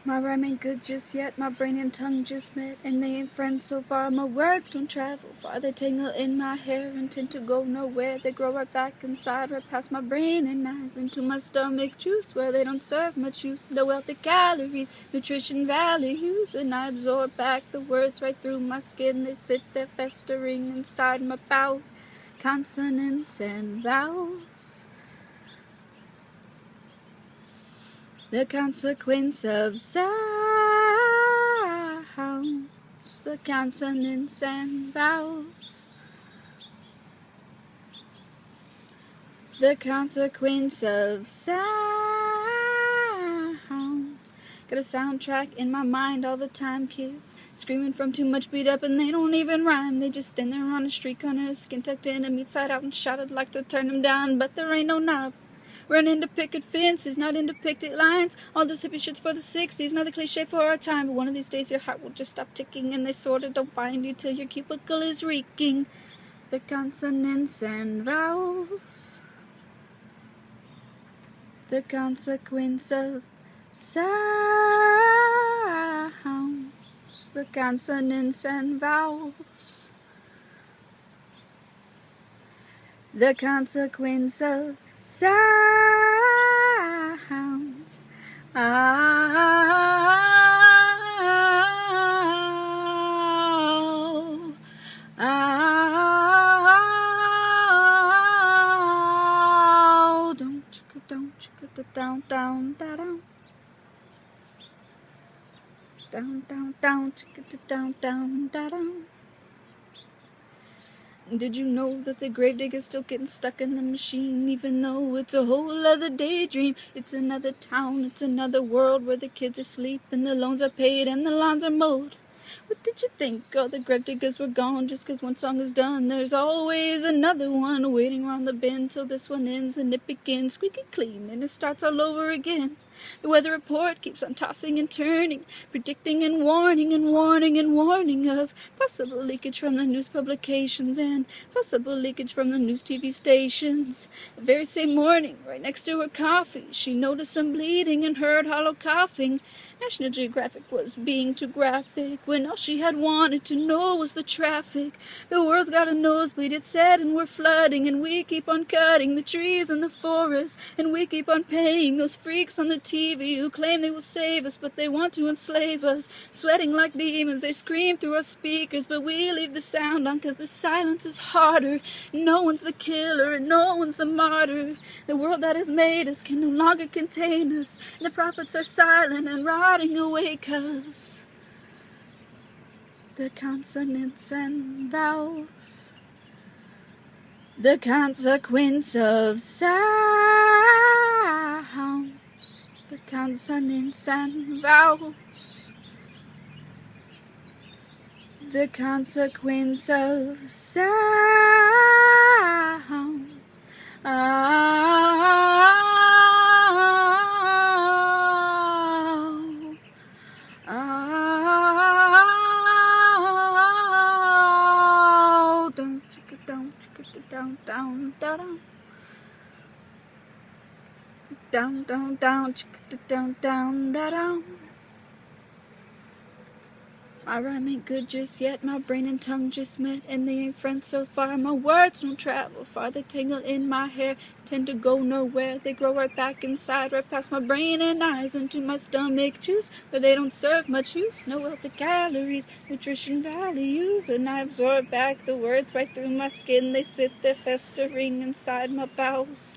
My rhyme ain't good just yet, my brain and tongue just met, and they ain't friends so far. My words don't travel far, they tangle in my hair and tend to go nowhere. They grow right back inside, right past my brain and eyes, into my stomach juice, where they don't serve much use. No healthy calories, nutrition values, and I absorb back the words right through my skin. They sit there festering inside my bowels, consonants and vowels. The consequence of sounds, the consonants and vowels. The consequence of sounds. Got a soundtrack in my mind all the time, kids screaming from too much beat up, and they don't even rhyme. They just stand there on a street corner, skin tucked in and meat side out, and shout. I'd like to turn them down, but there ain't no knob. Run into picket fences, not into picket lines. All this hippie shit's for the 60s, another cliche for our time. But one of these days your heart will just stop ticking, and they sorta don't find you till your cubicle is reeking. The consonants and vowels. The consequence of sounds. The consonants and vowels. The consequence of sounds. Down, down, down, down, down, down, down, down, down. Did you know that the gravedigger's still getting stuck in the machine, even though it's a whole other daydream? It's another town, it's another world where the kids are asleep and the loans are paid and the lawns are mowed. What did you think? All the gravediggers were gone just 'cause one song is done. There's always another one waiting around the bend till this one ends and it begins squeaky clean and it starts all over again. The weather report keeps on tossing and turning, predicting and warning and warning and warning of possible leakage from the news publications and possible leakage from the news TV stations. The very same morning, right next to her coffee, she noticed some bleeding and heard hollow coughing. National Geographic was being too graphic when all she had wanted to know was the traffic. The world's got a nosebleed, it said, and we're flooding, and we keep on cutting the trees and the forests, and we keep on paying those freaks on the TV who claim they will save us, but they want to enslave us. Sweating like demons, they scream through our speakers, but we leave the sound on 'cause the silence is harder. No one's the killer and no one's the martyr. The world that has made us can no longer contain us. The prophets are silent and rotting away 'cause the consonants and vowels. The consequence of sounds. The consonants and vowels. The consequence of sounds. Down, down, down, down, down, down, down, down, down. My rhyme ain't good just yet, my brain and tongue just met, and they ain't friends so far. My words don't travel far, they tangle in my hair, tend to go nowhere. They grow right back inside, right past my brain and eyes, into my stomach juice, where they don't serve much use. No healthy calories, nutrition values, and I absorb back the words right through my skin. They sit there festering inside my bowels.